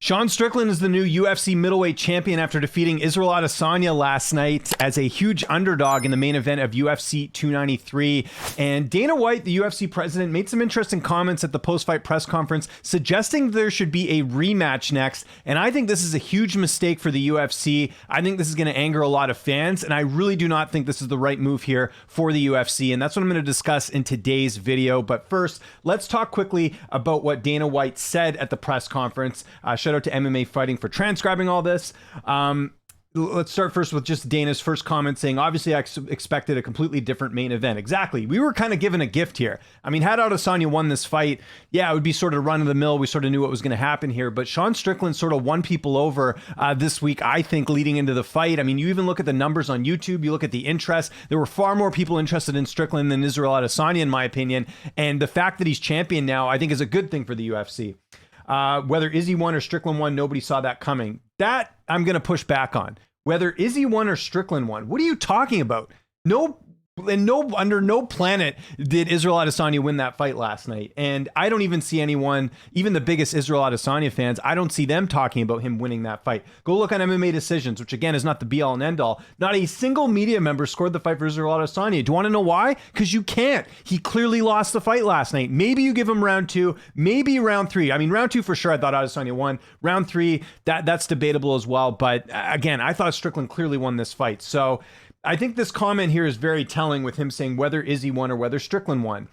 Sean Strickland is the new UFC middleweight champion after defeating Israel Adesanya last night as a huge underdog in the main event of UFC 293. And Dana White, the UFC president, made some interesting comments at the post-fight press conference suggesting there should be a rematch next. And I think this is a huge mistake for the UFC. I think this is going to anger a lot of fans, and I really do not think this is the right move here for the UFC. And that's what I'm going to discuss in today's video. But first, let's talk quickly about what Dana White said at the press conference. Shout out to MMA Fighting for transcribing all this. Let's start first with just Dana's first comment saying, obviously I expected a completely different main event. Exactly. We were kind of given a gift here. I mean, had Adesanya won this fight, yeah, it would be sort of run of the mill. We sort of knew what was going to happen here, but Sean Strickland sort of won people over this week, I think, leading into the fight. I mean, you even look at the numbers on YouTube, you look at the interest, there were far more people interested in Strickland than Israel Adesanya, in my opinion. And the fact that he's champion now, I think is a good thing for the UFC. Whether Izzy won or Strickland won, nobody saw that coming. That I'm going to push back on. Whether Izzy won or Strickland won, what are you talking about? Under no planet did Israel Adesanya win that fight last night. And I don't even see anyone, even the biggest Israel Adesanya fans, I don't see them talking about him winning that fight. Go look on MMA Decisions, which again is not the be all and end all. Not a single media member scored the fight for Israel Adesanya. Do you want to know why? Because you can't. He clearly lost the fight last night. Maybe you give him round 2, maybe round 3. I mean, round 2 for sure, I thought Adesanya won. Round 3, that's debatable as well. But again, I thought Strickland clearly won this fight. So I think this comment here is very telling with him saying whether Izzy won or whether Strickland won.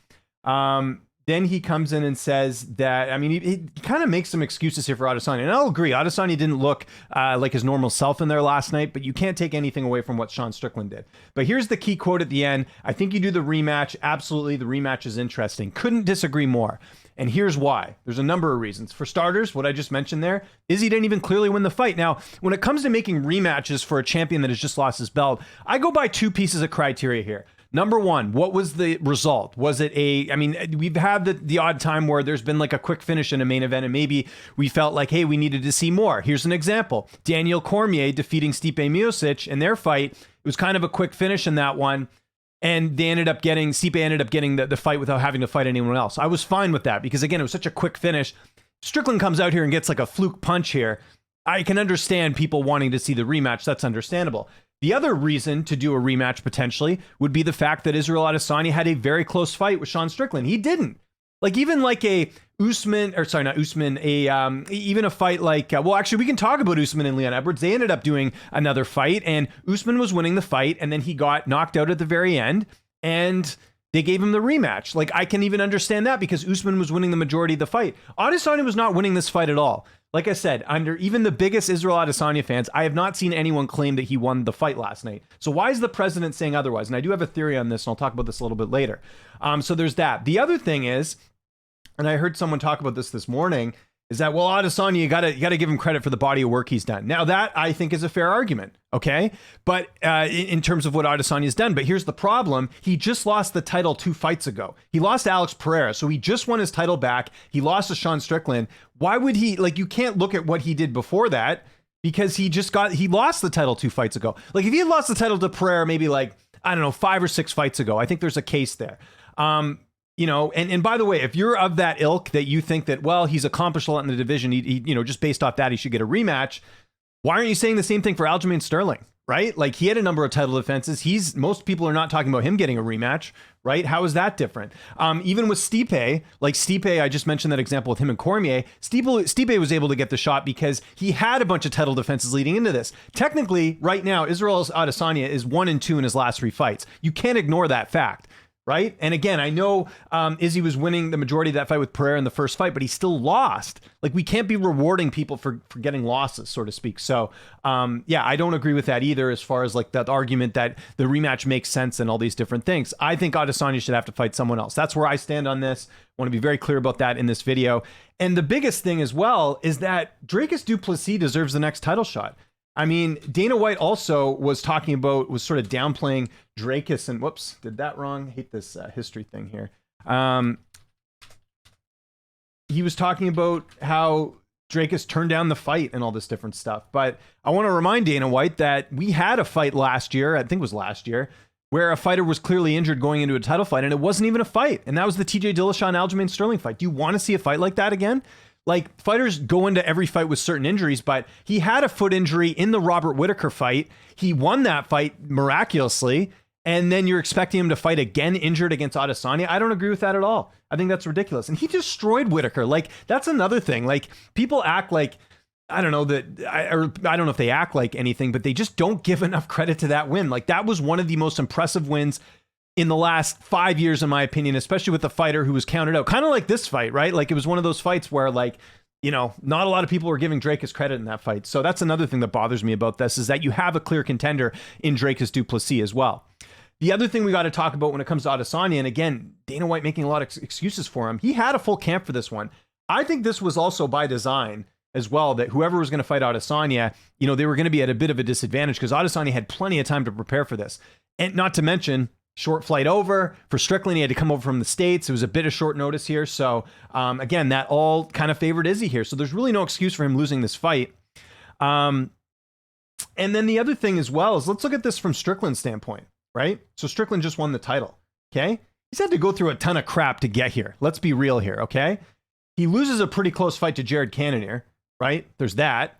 Then he comes in and says that, I mean, he kind of makes some excuses here for Adesanya. And I'll agree, Adesanya didn't look like his normal self in there last night, but you can't take anything away from what Sean Strickland did. But here's the key quote at the end. I think you do the rematch. Absolutely, the rematch is interesting. Couldn't disagree more. And here's why. There's a number of reasons. For starters, what I just mentioned there, Izzy didn't even clearly win the fight. Now, when it comes to making rematches for a champion that has just lost his belt, I go by 2 pieces of criteria here. Number 1, what was the result? Was it I mean, we've had the odd time where there's been like a quick finish in a main event and maybe we felt like, hey, we needed to see more. Here's an example. Daniel Cormier defeating Stipe Miocic in their fight. It was kind of a quick finish in that one. And Stipe ended up getting the fight without having to fight anyone else. I was fine with that because, again, it was such a quick finish. Strickland comes out here and gets like a fluke punch here. I can understand people wanting to see the rematch. That's understandable. The other reason to do a rematch potentially would be the fact that Israel Adesanya had a very close fight with Sean Strickland. He didn't. Like even like a Usman, or sorry, not Usman, even a fight like, well, actually we can talk about Usman and Leon Edwards. They ended up doing another fight and Usman was winning the fight and then he got knocked out at the very end and they gave him the rematch. Like I can even understand that because Usman was winning the majority of the fight. Adesanya was not winning this fight at all. Like I said, under even the biggest Israel Adesanya fans, I have not seen anyone claim that he won the fight last night. So why is the president saying otherwise? And I do have a theory on this and I'll talk about this a little bit later. So there's that. The other thing is, and I heard someone talk about this morning, is that, well, Adesanya, you gotta give him credit for the body of work he's done. Now that I think is a fair argument, okay? But in terms of what Adesanya's done, but here's the problem. He just lost the title 2 fights ago. He lost to Alex Pereira, so he just won his title back. He lost to Sean Strickland. Why would he, like, you can't look at what he did before that because he lost the title 2 fights ago. Like if he had lost the title to Pereira maybe like, I don't know, 5 or 6 fights ago, I think there's a case there. You know, and by the way, if you're of that ilk that you think that, well, he's accomplished a lot in the division, he you know, just based off that, he should get a rematch. Why aren't you saying the same thing for Aljamain Sterling, right? Like he had a number of title defenses. Most people are not talking about him getting a rematch, right? How is that different? Even with Stipe, like Stipe, I just mentioned that example with him and Cormier. Stipe was able to get the shot because he had a bunch of title defenses leading into this. Technically, right now, Israel Adesanya is 1-2 in his last 3 fights. You can't ignore that fact. Right. And again, I know Izzy was winning the majority of that fight with Pereira in the first fight, but he still lost. Like we can't be rewarding people for getting losses, so to speak. So, yeah, I don't agree with that either as far as like that argument that the rematch makes sense and all these different things. I think Adesanya should have to fight someone else. That's where I stand on this. I want to be very clear about that in this video. And the biggest thing as well is that Dricus du Plessis deserves the next title shot. I mean, Dana White also was sort of downplaying Dricus and whoops, did that wrong. I hate this history thing here. He was talking about how Dricus turned down the fight and all this different stuff. But I want to remind Dana White that we had a fight last year, I think it was last year, where a fighter was clearly injured going into a title fight and it wasn't even a fight. And that was the TJ Dillashaw and Aljamain Sterling fight. Do you want to see a fight like that again? Like, fighters go into every fight with certain injuries, but he had a foot injury in the Robert Whittaker fight. He won that fight miraculously. And then you're expecting him to fight again injured against Adesanya. I don't agree with that at all. I think that's ridiculous. And he destroyed Whittaker. Like, that's another thing. Like, people act like, I don't know I don't know if they act like anything, but they just don't give enough credit to that win. Like, that was one of the most impressive wins in the last 5 years, in my opinion, especially with the fighter who was counted out. Kind of like this fight, right? Like, it was one of those fights where, like, you know, not a lot of people were giving Dracus credit in that fight. So that's another thing that bothers me about this, is that you have a clear contender in Dracus du Plessis as well. The other thing we got to talk about when it comes to Adesanya, and again, Dana White making a lot of excuses for him, he had a full camp for this one. I think this was also by design as well, that whoever was going to fight Adesanya, you know, they were going to be at a bit of a disadvantage because Adesanya had plenty of time to prepare for this. And not to mention, short flight over. For Strickland, he had to come over from the States. It was a bit of short notice here. So again, that all kind of favored Izzy here. So there's really no excuse for him losing this fight. And then the other thing as well is, let's look at this from Strickland's standpoint. Right? So Strickland just won the title. Okay? He's had to go through a ton of crap to get here. Let's be real here. Okay? He loses a pretty close fight to Jared Cannonier. Right? There's that.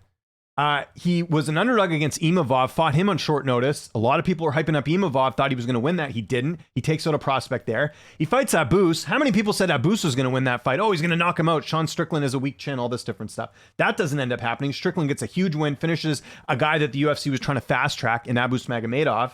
He was an underdog against Imavov, fought him on short notice. A lot of people were hyping up Imavov, thought he was going to win that. He didn't. He takes out a prospect there. He fights Abus. How many people said Abus was going to win that fight? Oh, he's going to knock him out. Sean Strickland has a weak chin, all this different stuff. That doesn't end up happening. Strickland gets a huge win, finishes a guy that the UFC was trying to fast track in Abus Magomedov.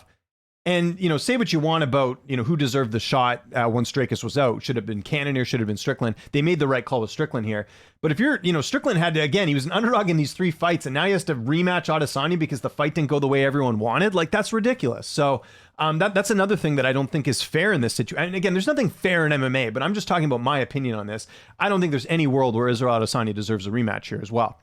And, you know, say what you want about, you know, who deserved the shot once Dracus was out. Should have been Cannonier, should have been Strickland. They made the right call with Strickland here. But if you're, you know, Strickland had to, again, he was an underdog in these 3 fights, and now he has to rematch Adesanya because the fight didn't go the way everyone wanted. Like, that's ridiculous. So that's another thing that I don't think is fair in this situation. And again, there's nothing fair in MMA, but I'm just talking about my opinion on this. I don't think there's any world where Israel Adesanya deserves a rematch here as well.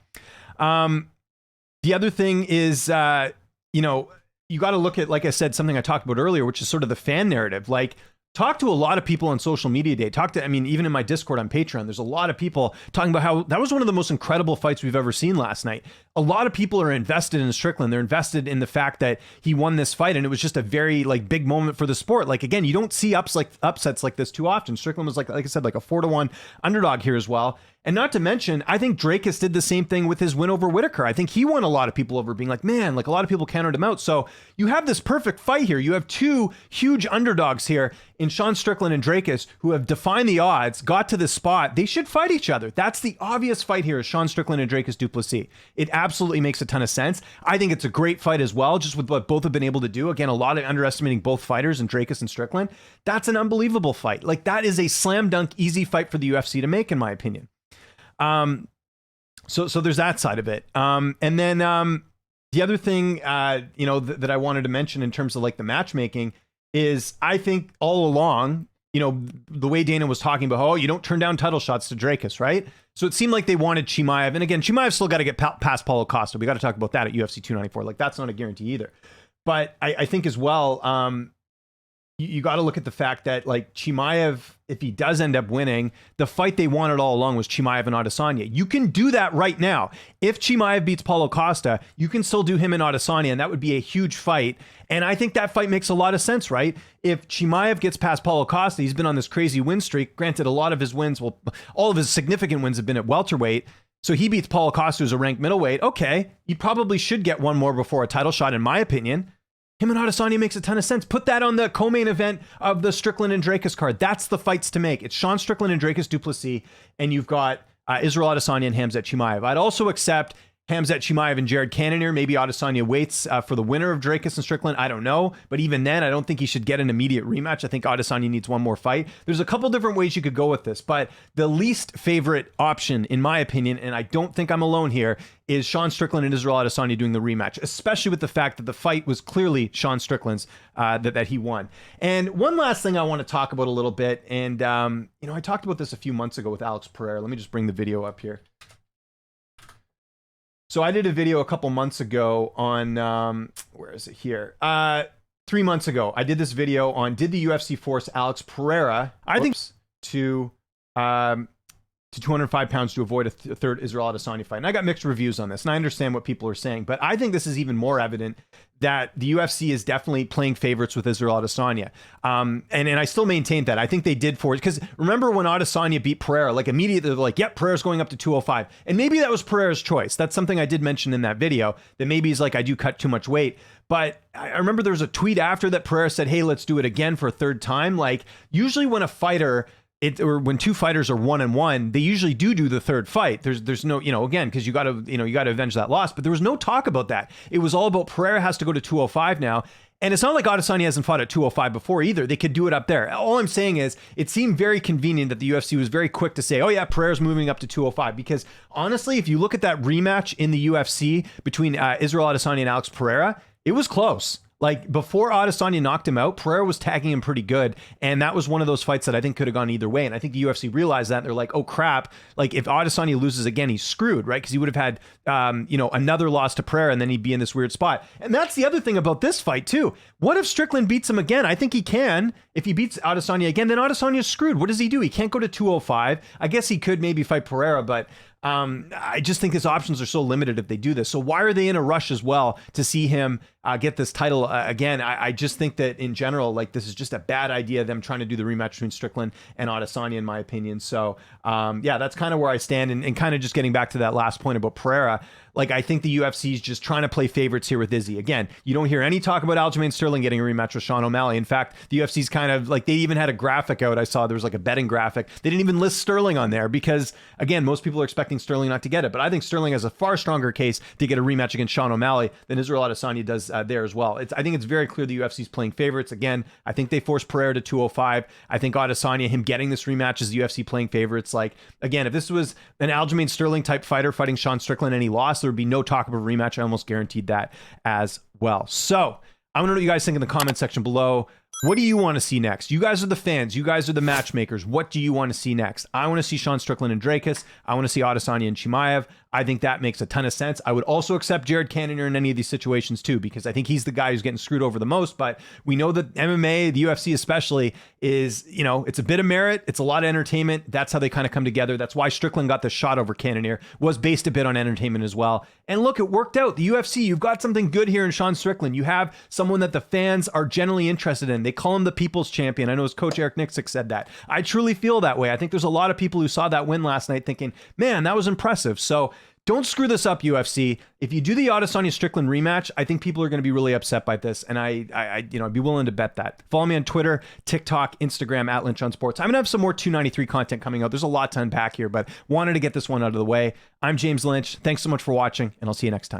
The other thing is, you know, you got to look at, like I said, something I talked about earlier, which is sort of the fan narrative. Like, talk to a lot of people on social media today. I mean, even in my Discord on Patreon, there's a lot of people talking about how that was one of the most incredible fights we've ever seen last night. A lot of people are invested in Strickland. They're invested in the fact that he won this fight, and it was just a very, like, big moment for the sport. Like, again, you don't see upsets like this too often. Strickland was like I said, like a 4-1 underdog here as well. And not to mention, I think Dracus did the same thing with his win over Whittaker. I think he won a lot of people over, being like, man, like, a lot of people counted him out. So you have this perfect fight here. You have 2 huge underdogs here in Sean Strickland and Dracus, who have defined the odds, got to this spot. They should fight each other. That's the obvious fight here, is Sean Strickland and Dracus du Plessis. It absolutely makes a ton of sense. I think it's a great fight as well, just with what both have been able to do. Again, a lot of underestimating both fighters in Dracus and Strickland. That's an unbelievable fight. Like, that is a slam dunk, easy fight for the UFC to make, in my opinion. So there's that side of it. And then the other thing, you know, that I wanted to mention in terms of, like, the matchmaking is, I think all along, you know, the way Dana was talking about, oh, you don't turn down title shots to Dracus, right? So it seemed like they wanted Chimaev. And again, Chimaev's still got to get past Paulo Costa. We got to talk about that at UFC 294. Like, that's not a guarantee either. But I think as well, you got to look at the fact that, like, Chimaev, if he does end up winning, the fight they wanted all along was Chimaev and Adesanya. You can do that right now. If Chimaev beats Paulo Costa, you can still do him and Adesanya, and that would be a huge fight. And I think that fight makes a lot of sense, right? If Chimaev gets past Paulo Costa, he's been on this crazy win streak. Granted, a lot of his wins, well, all of his significant wins have been at welterweight. So he beats Paulo Costa, who's a ranked middleweight. Okay, you probably should get one more before a title shot, in my opinion. Him and Adesanya makes a ton of sense. Put that on the co-main event of the Strickland and Dracus card. That's the fights to make. It's Sean Strickland and Dracus du Plessis, and you've got Israel Adesanya and Khamzat Chimaev. I'd also accept Khamzat Chimaev and Jared Cannonier. Maybe Adesanya waits for the winner of Dracus and Strickland. I don't know. But even then, I don't think he should get an immediate rematch. I think Adesanya needs one more fight. There's a couple different ways you could go with this, but the least favorite option, in my opinion, and I don't think I'm alone here, is Sean Strickland and Israel Adesanya doing the rematch, especially with the fact that the fight was clearly Sean Strickland's, that he won. And one last thing I want to talk about a little bit, and you know, I talked about this a few months ago with Alex Pereira. Let me just bring the video up here. So I did a video a couple months ago on, where is it here? 3 months ago, I did this video on, did the UFC force Alex Pereira, I think, to to 205 pounds to avoid a third Israel Adesanya fight. And I got mixed reviews on this, and I understand what people are saying, but I think this is even more evident that the UFC is definitely playing favorites with Israel Adesanya. And I still maintain that. I think they did for it. Because remember when Adesanya beat Pereira, like immediately they're like, yep, Pereira's going up to 205. And maybe that was Pereira's choice. That's something I did mention in that video, that maybe he's like, I do cut too much weight. But I remember there was a tweet after that Pereira said, hey, let's do it again for a third time. Like usually when a fighter, or when two fighters are 1-1, they usually do the third fight. There's no, again, because you got to avenge that loss. But there was no talk about that. It was all about Pereira has to go to 205 now. And it's not like Adesanya hasn't fought at 205 before either. They could do it up there. All I'm saying is it seemed very convenient that the UFC was very quick to say, oh yeah, Pereira's moving up to 205. Because honestly, if you look at that rematch in the UFC between Israel Adesanya and Alex Pereira, it was close. Like before Adesanya knocked him out, Pereira was tagging him pretty good. And that was one of those fights that I think could have gone either way. And I think the UFC realized that. And they're like, oh crap. Like if Adesanya loses again, he's screwed, right? Because he would have had, another loss to Pereira and then he'd be in this weird spot. And that's the other thing about this fight too. What if Strickland beats him again? I think he can. If he beats Adesanya again, then Adesanya's screwed. What does he do? He can't go to 205. I guess he could maybe fight Pereira, but I just think his options are so limited if they do this. So why are they in a rush as well to see him get this title again? I just think that in general, like this is just a bad idea, them trying to do the rematch between Strickland and Adesanya, in my opinion. So yeah, that's kind of where I stand. And kind of just getting back to that last point about Pereira, like I think the UFC is just trying to play favorites here with Izzy. Again, you don't hear any talk about Aljamain Sterling getting a rematch with Sean O'Malley. In fact, the UFC's kind of like, they even had a graphic out. I saw there was like a betting graphic. They didn't even list Sterling on there because, again, most people are expecting Sterling not to get it. But I think Sterling has a far stronger case to get a rematch against Sean O'Malley than Israel Adesanya does there as well. I think it's very clear the UFC's playing favorites. Again, I think they forced Pereira to 205. I think Adesanya, him getting this rematch, is the UFC playing favorites. Like, again, if this was an Aljamain Sterling type fighter fighting Sean Strickland and he lost, there would be no talk about rematch. I almost guaranteed that as well. So I want to know what you guys think in the comment section below. What do you want to see next? You guys are the fans. You guys are the matchmakers. What do you want to see next? I want to see Sean Strickland and Dracus. I want to see Adesanya and Chimaev. I think that makes a ton of sense. I would also accept Jared Cannonier in any of these situations too, because I think he's the guy who's getting screwed over the most. But we know that MMA, the UFC especially, is, it's a bit of merit. It's a lot of entertainment. That's how they kind of come together. That's why Strickland got the shot over Cannonier, was based a bit on entertainment as well. And look, it worked out. The UFC, you've got something good here in Sean Strickland. You have someone that the fans are generally interested in. They call him the people's champion. I know his coach, Eric Nixick, said that. I truly feel that way. I think there's a lot of people who saw that win last night thinking, man, that was impressive. So don't screw this up, UFC. If you do the Adesanya Strickland rematch, I think people are going to be really upset by this, and I'd be willing to bet that. Follow me on Twitter, TikTok, Instagram at Lynch on Sports. I'm gonna have some more 293 content coming out. There's a lot to unpack here, but wanted to get this one out of the way. I'm James Lynch. Thanks so much for watching, and I'll see you next time.